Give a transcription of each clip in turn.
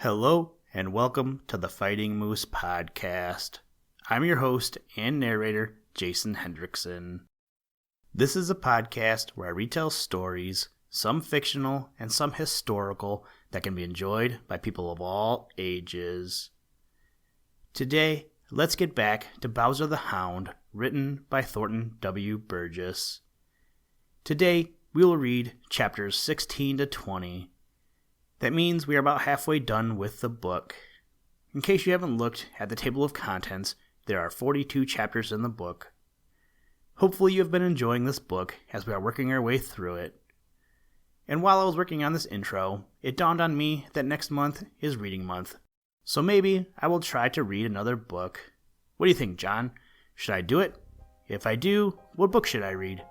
Hello, and welcome to the Fighting Moose podcast. I'm your host and narrator, Jason Hendrickson. This is a podcast where I retell stories, some fictional and some historical, that can be enjoyed by people of all ages. Today, let's get back to Bowser the Hound, written by Thornton W. Burgess. Today, we will read chapters 16 to 20. That means we are about halfway done with the book. In case you haven't looked at the table of contents, there are 42 chapters in the book. Hopefully you have been enjoying this book as we are working our way through it. And while I was working on this intro, it dawned on me that next month is reading month. So maybe I will try to read another book. What do you think, John? Should I do it? If I do, what book should I read?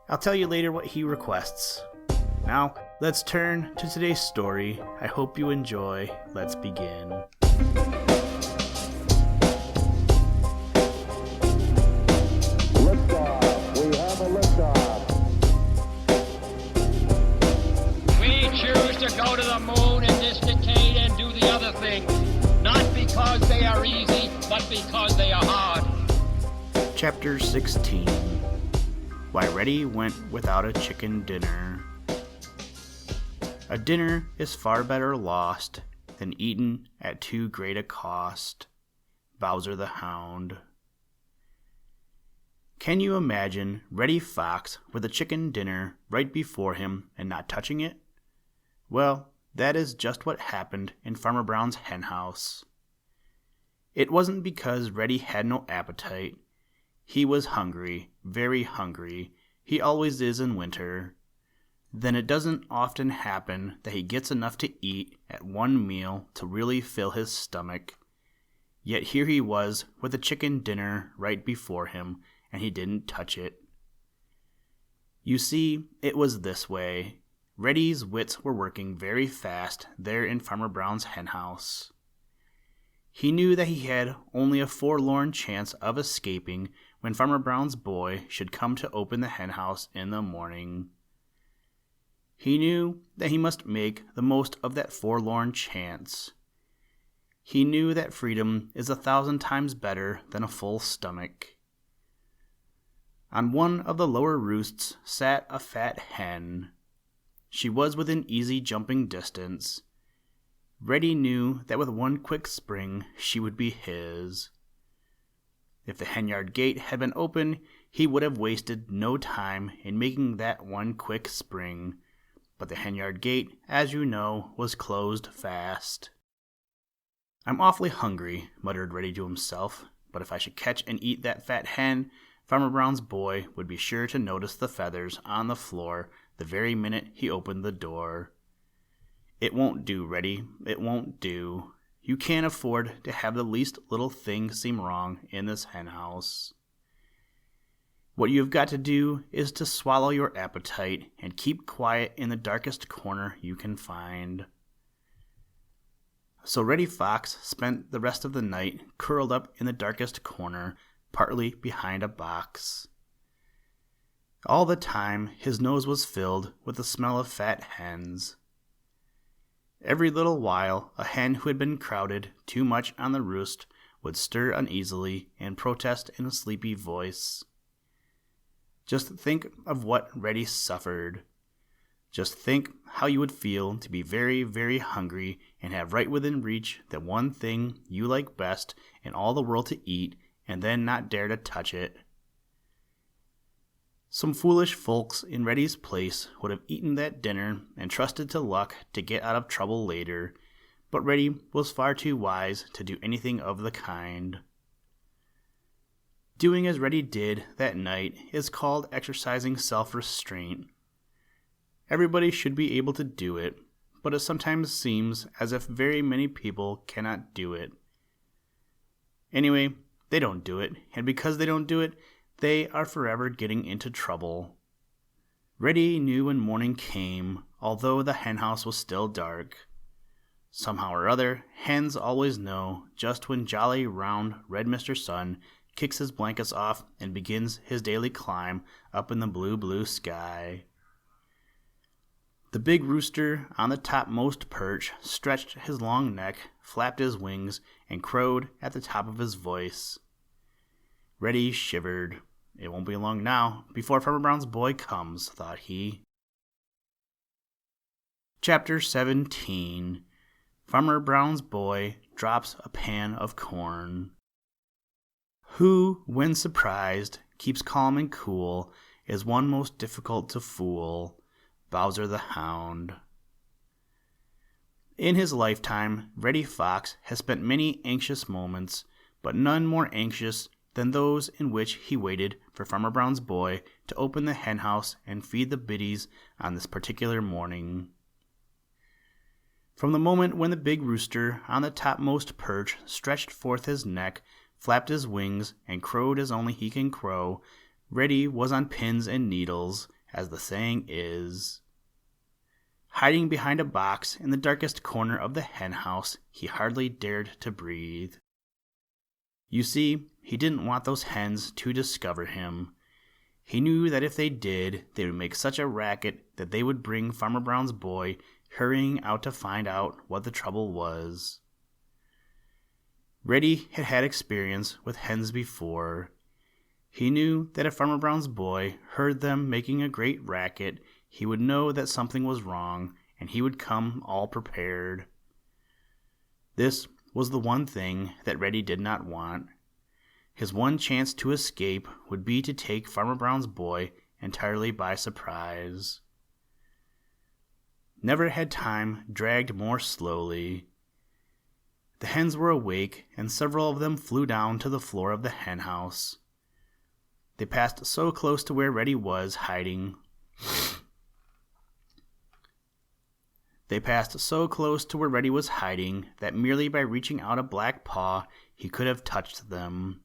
I'll tell you later what he requests. Now, let's turn to today's story. I hope you enjoy. Let's begin. Liftoff. We have a liftoff. We choose to go to the moon in this decade and do the other things, not because they are easy, but because they are hard. Chapter 16. Why Reddy Went Without a Chicken Dinner. A dinner is far better lost than eaten at too great a cost. Bowser the Hound. Can you imagine Reddy Fox with a chicken dinner right before him and not touching it? Well, that is just what happened in Farmer Brown's henhouse. It wasn't because Reddy had no appetite. He was hungry, very hungry. He always is in winter. Then it doesn't often happen that he gets enough to eat at one meal to really fill his stomach. Yet here he was with a chicken dinner right before him, and he didn't touch it. You see, it was this way. Reddy's wits were working very fast there in Farmer Brown's henhouse. He knew that he had only a forlorn chance of escaping when Farmer Brown's boy should come to open the henhouse in the morning. He knew that he must make the most of that forlorn chance. He knew that freedom is 1,000 times better than a full stomach. On one of the lower roosts sat a fat hen. She was within easy jumping distance. Reddy knew that with one quick spring she would be his. If the henyard gate had been open, he would have wasted no time in making that one quick spring. But the henyard gate, as you know, was closed fast. I'm awfully hungry, muttered Reddy to himself, but if I should catch and eat that fat hen, Farmer Brown's boy would be sure to notice the feathers on the floor the very minute he opened the door. It won't do, Reddy. It won't do. You can't afford to have the least little thing seem wrong in this henhouse. What you have got to do is to swallow your appetite and keep quiet in the darkest corner you can find. So Reddy Fox spent the rest of the night curled up in the darkest corner, partly behind a box. All the time his nose was filled with the smell of fat hens. Every little while a hen who had been crowded too much on the roost would stir uneasily and protest in a sleepy voice. Just think of what Reddy suffered. Just think how you would feel to be very, very hungry and have right within reach the one thing you like best in all the world to eat and then not dare to touch it. Some foolish folks in Reddy's place would have eaten that dinner and trusted to luck to get out of trouble later, but Reddy was far too wise to do anything of the kind. Doing as Reddy did that night is called exercising self-restraint. Everybody should be able to do it, but it sometimes seems as if very many people cannot do it. Anyway, they don't do it, and because they don't do it, they are forever getting into trouble. Reddy knew when morning came, although the henhouse was still dark. Somehow or other, hens always know just when jolly, round, red Mr. Sun kicks his blankets off and begins his daily climb up in the blue, blue sky. The big rooster on the topmost perch stretched his long neck, flapped his wings, and crowed at the top of his voice. Reddy shivered. It won't be long now before Farmer Brown's boy comes, thought he. Chapter 17. Farmer Brown's boy drops a pan of corn. Who, when surprised, keeps calm and cool, is one most difficult to fool. Bowser the Hound. In his lifetime, Reddy Fox has spent many anxious moments, but none more anxious than those in which he waited for Farmer Brown's boy to open the henhouse and feed the biddies on this particular morning. From the moment when the big rooster on the topmost perch stretched forth his neck, flapped his wings, and crowed as only he can crow, Reddy was on pins and needles, as the saying is. Hiding behind a box in the darkest corner of the henhouse, he hardly dared to breathe. You see, he didn't want those hens to discover him. He knew that if they did, they would make such a racket that they would bring Farmer Brown's boy hurrying out to find out what the trouble was. Reddy had had experience with hens before. He knew that if Farmer Brown's boy heard them making a great racket, he would know that something was wrong, and he would come all prepared. This was the one thing that Reddy did not want. His one chance to escape would be to take Farmer Brown's boy entirely by surprise. Never had time dragged more slowly. The hens were awake, and several of them flew down to the floor of the henhouse. They passed so close to where Reddy was hiding. That merely by reaching out a black paw, he could have touched them.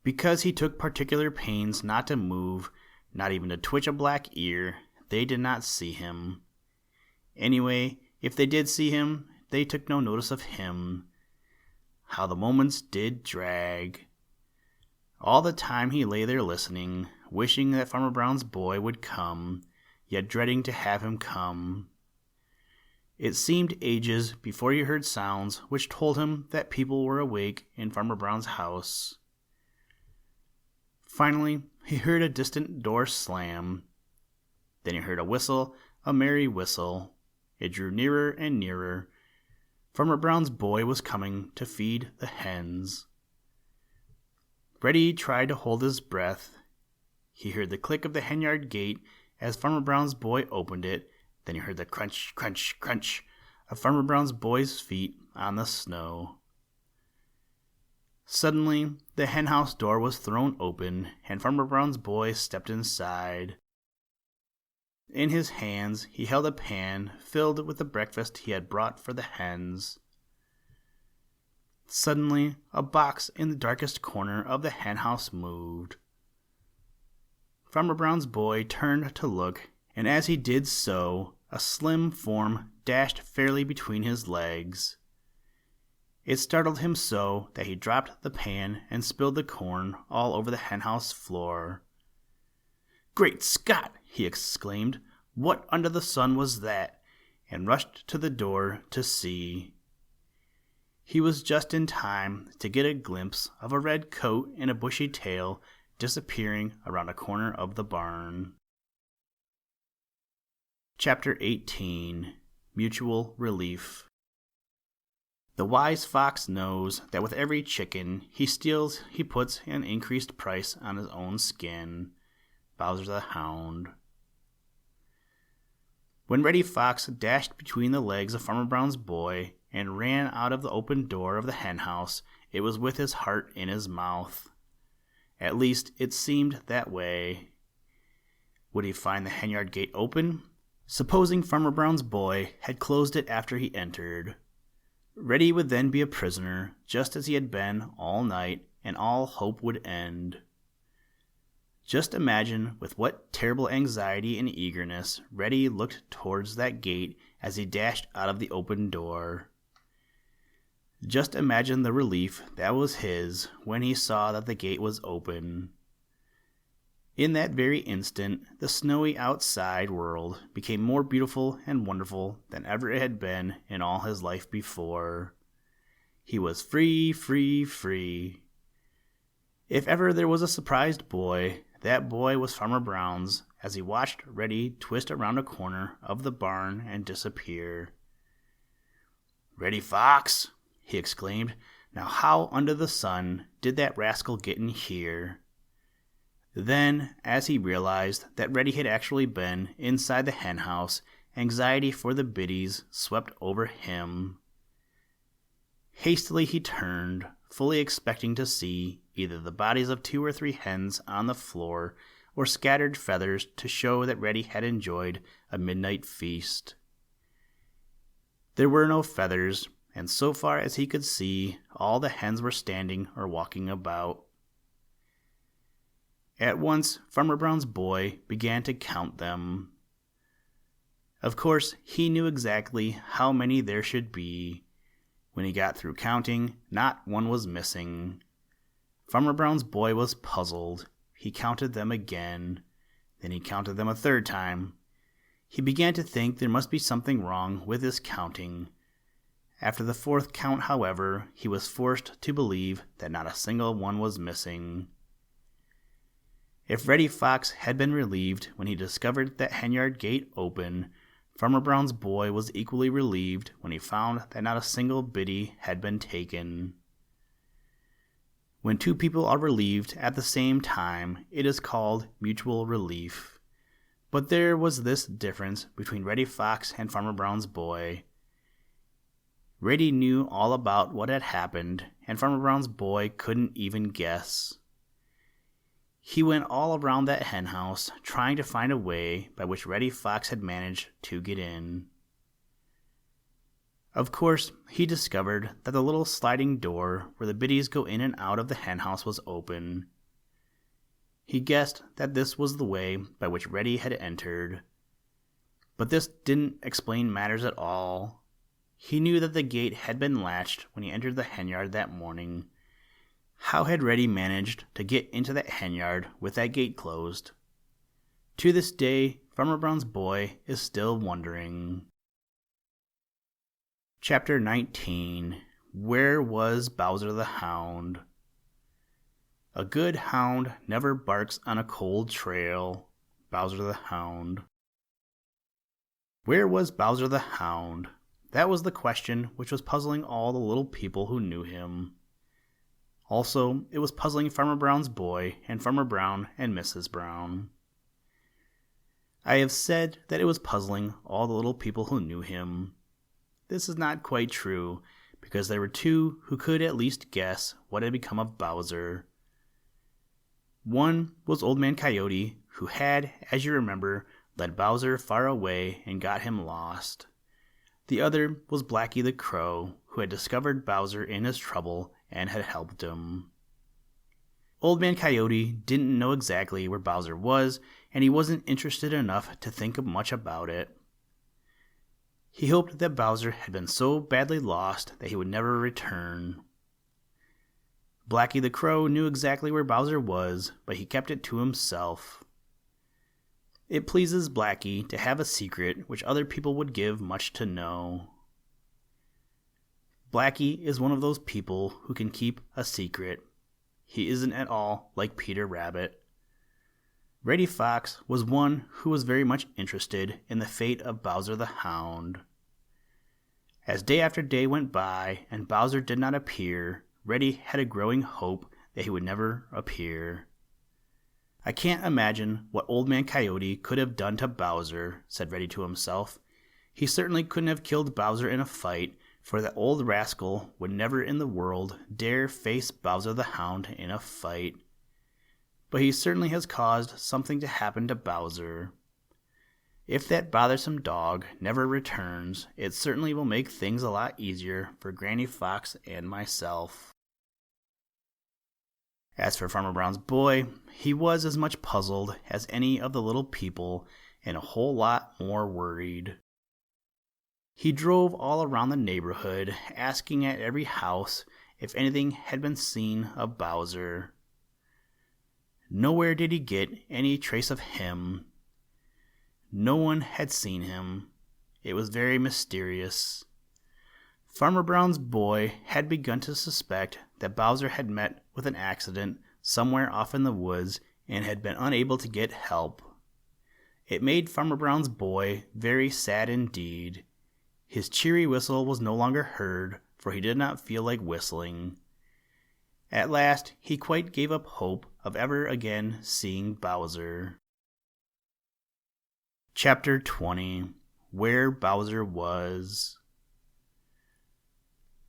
Because he took particular pains not to move, not even to twitch a black ear, they did not see him. Anyway, if they did see him, they took no notice of him. How the moments did drag. All the time he lay there listening, wishing that Farmer Brown's boy would come, yet dreading to have him come. It seemed ages before he heard sounds which told him that people were awake in Farmer Brown's house. Finally, he heard a distant door slam. Then he heard a whistle, a merry whistle. It drew nearer and nearer. Farmer Brown's boy was coming to feed the hens. Reddy tried to hold his breath. He heard the click of the henyard gate as Farmer Brown's boy opened it. Then he heard the crunch, crunch, crunch of Farmer Brown's boy's feet on the snow. Suddenly, the henhouse door was thrown open, and Farmer Brown's boy stepped inside. In his hands, he held a pan filled with the breakfast he had brought for the hens. Suddenly, a box in the darkest corner of the henhouse moved. Farmer Brown's boy turned to look, and as he did so, a slim form dashed fairly between his legs. It startled him so that he dropped the pan and spilled the corn all over the henhouse floor. "Great Scott!" he exclaimed. "What under the sun was that?" and rushed to the door to see. He was just in time to get a glimpse of a red coat and a bushy tail disappearing around a corner of the barn. Chapter 18. Mutual Relief. The wise fox knows that with every chicken he steals, he puts an increased price on his own skin. Bowser the Hound. When Reddy Fox dashed between the legs of Farmer Brown's boy and ran out of the open door of the henhouse, it was with his heart in his mouth. At least, it seemed that way. Would he find the henyard gate open? Supposing Farmer Brown's boy had closed it after he entered. Reddy would then be a prisoner, just as he had been all night, and all hope would end. Just imagine with what terrible anxiety and eagerness Reddy looked towards that gate as he dashed out of the open door. Just imagine the relief that was his when he saw that the gate was open. In that very instant, the snowy outside world became more beautiful and wonderful than ever it had been in all his life before. He was free, free, free. If ever there was a surprised boy, that boy was Farmer Brown's, as he watched Reddy twist around a corner of the barn and disappear. "Reddy Fox!" he exclaimed. "Now how under the sun did that rascal get in here?" Then, as he realized that Reddy had actually been inside the henhouse, anxiety for the biddies swept over him. Hastily he turned, fully expecting to see either the bodies of 2 or 3 hens on the floor or scattered feathers to show that Reddy had enjoyed a midnight feast. There were no feathers, and so far as he could see, all the hens were standing or walking about. At once, Farmer Brown's boy began to count them. Of course, he knew exactly how many there should be. When he got through counting, not one was missing. Farmer Brown's boy was puzzled. He counted them again. Then he counted them a 3rd time. He began to think there must be something wrong with his counting. After the 4th count, however, he was forced to believe that not a single one was missing. If Reddy Fox had been relieved when he discovered that henyard gate open, Farmer Brown's boy was equally relieved when he found that not a single biddy had been taken. When 2 people are relieved at the same time, it is called mutual relief. But there was this difference between Reddy Fox and Farmer Brown's boy. Reddy knew all about what had happened, and Farmer Brown's boy couldn't even guess. He went all around that henhouse, trying to find a way by which Reddy Fox had managed to get in. Of course, he discovered that the little sliding door where the biddies go in and out of the henhouse was open. He guessed that this was the way by which Reddy had entered. But this didn't explain matters at all. He knew that the gate had been latched when he entered the henyard that morning. How had Reddy managed to get into that henyard with that gate closed? To this day, Farmer Brown's boy is still wondering. Chapter 19. Where was Bowser the Hound? A good hound never barks on a cold trail. Bowser the Hound. Where was Bowser the Hound? That was the question which was puzzling all the little people who knew him. Also, it was puzzling Farmer Brown's boy and Farmer Brown and Mrs. Brown. I have said that it was puzzling all the little people who knew him. This is not quite true, because there were 2 who could at least guess what had become of Bowser. One was Old Man Coyote, who had, as you remember, led Bowser far away and got him lost. The other was Blacky the Crow, who had discovered Bowser in his trouble and had helped him. Old Man Coyote didn't know exactly where Bowser was, and he wasn't interested enough to think much about it. He hoped that Bowser had been so badly lost that he would never return. Blacky the Crow knew exactly where Bowser was, but he kept it to himself. It pleases Blacky to have a secret which other people would give much to know. Blacky is one of those people who can keep a secret. He isn't at all like Peter Rabbit. Reddy Fox was one who was very much interested in the fate of Bowser the Hound. As day after day went by and Bowser did not appear, Reddy had a growing hope that he would never appear. "I can't imagine what Old Man Coyote could have done to Bowser," said Reddy to himself. "He certainly couldn't have killed Bowser in a fight, for that old rascal would never in the world dare face Bowser the Hound in a fight. But he certainly has caused something to happen to Bowser. If that bothersome dog never returns, it certainly will make things a lot easier for Granny Fox and myself." As for Farmer Brown's boy, he was as much puzzled as any of the little people and a whole lot more worried. He drove all around the neighborhood, asking at every house if anything had been seen of Bowser. Nowhere did he get any trace of him. No one had seen him. It was very mysterious. Farmer Brown's boy had begun to suspect that Bowser had met with an accident somewhere off in the woods and had been unable to get help. It made Farmer Brown's boy very sad indeed. His cheery whistle was no longer heard, for he did not feel like whistling. At last, he quite gave up hope of ever again seeing Bowser. Chapter 20. Where Bowser Was.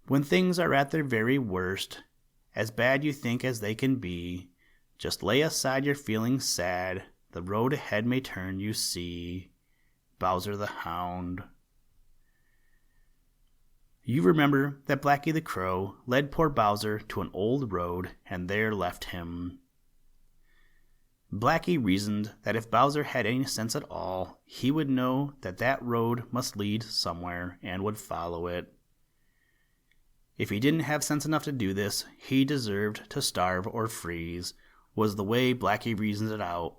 When things are at their very worst, as bad you think as they can be, just lay aside your feelings sad, the road ahead may turn, you see. Bowser the Hound. You remember that Blacky the Crow led poor Bowser to an old road and there left him. Blacky reasoned that if Bowser had any sense at all, he would know that that road must lead somewhere and would follow it. If he didn't have sense enough to do this, he deserved to starve or freeze, was the way Blacky reasoned it out.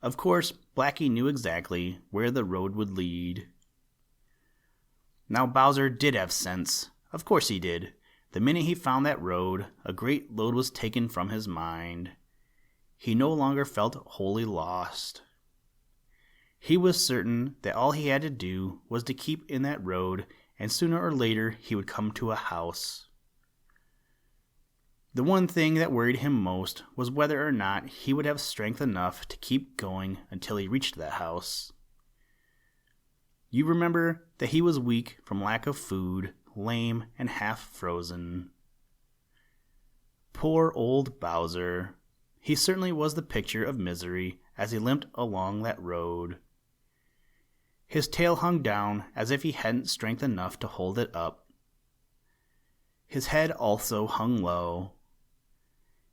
Of course, Blacky knew exactly where the road would lead. Now Bowser did have sense. Of course he did. The minute he found that road, a great load was taken from his mind. He no longer felt wholly lost. He was certain that all he had to do was to keep in that road, and sooner or later he would come to a house. The one thing that worried him most was whether or not he would have strength enough to keep going until he reached that house. You remember that he was weak from lack of food, lame, and half frozen. Poor old Bowser. He certainly was the picture of misery as he limped along that road. His tail hung down as if he hadn't strength enough to hold it up. His head also hung low.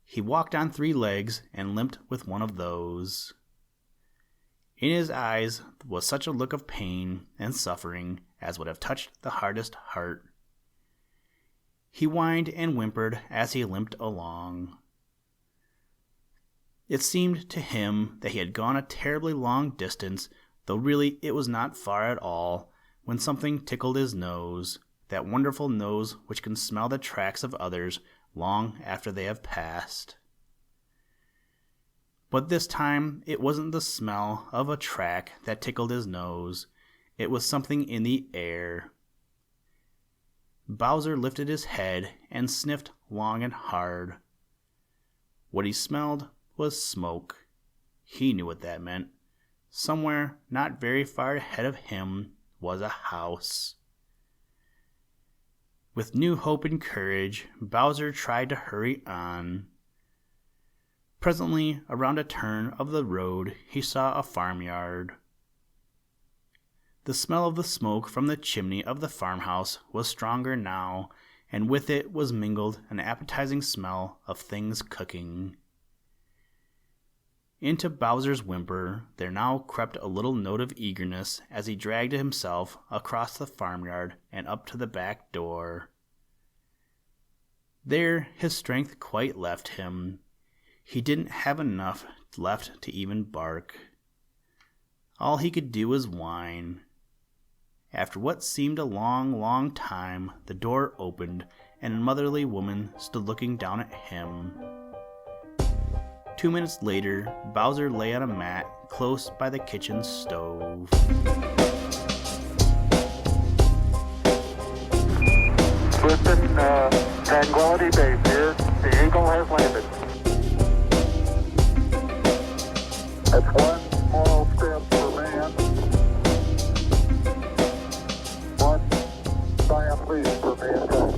He walked on 3 legs and limped with one of those. In his eyes was such a look of pain and suffering as would have touched the hardest heart. He whined and whimpered as he limped along. It seemed to him that he had gone a terribly long distance, though really it was not far at all, when something tickled his nose, that wonderful nose which can smell the tracks of others long after they have passed. But this time it wasn't the smell of a track that tickled his nose, it was something in the air. Bowser lifted his head and sniffed long and hard. What he smelled was smoke. He knew what that meant. Somewhere not very far ahead of him was a house. With new hope and courage, Bowser tried to hurry on. Presently, around a turn of the road, he saw a farmyard. The smell of the smoke from the chimney of the farmhouse was stronger now, and with it was mingled an appetizing smell of things cooking. Into Bowser's whimper there now crept a little note of eagerness as he dragged himself across the farmyard and up to the back door. There his strength quite left him. He didn't have enough left to even bark. All he could do was whine. After what seemed a long, long time, the door opened and a motherly woman stood looking down at him. 2 minutes later, Bowser lay on a mat close by the kitchen stove. Listen, Tranquility Base here. The Eagle has landed. That's one small step for man, one giant leap for mankind.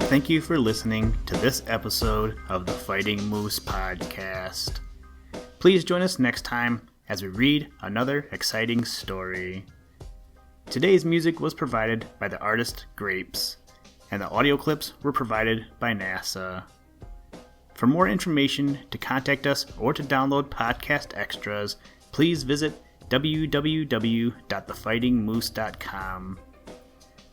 Thank you for listening to this episode of the Fighting Moose Podcast. Please join us next time as we read another exciting story. Today's music was provided by the artist Grapes, and the audio clips were provided by NASA. For more information, to contact us, or to download podcast extras, please visit www.thefightingmoose.com.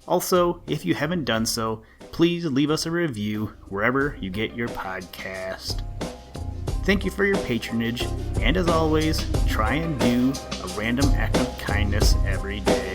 Also, if you haven't done so, please leave us a review wherever you get your podcast. Thank you for your patronage, and as always, try and do a random act of kindness every day.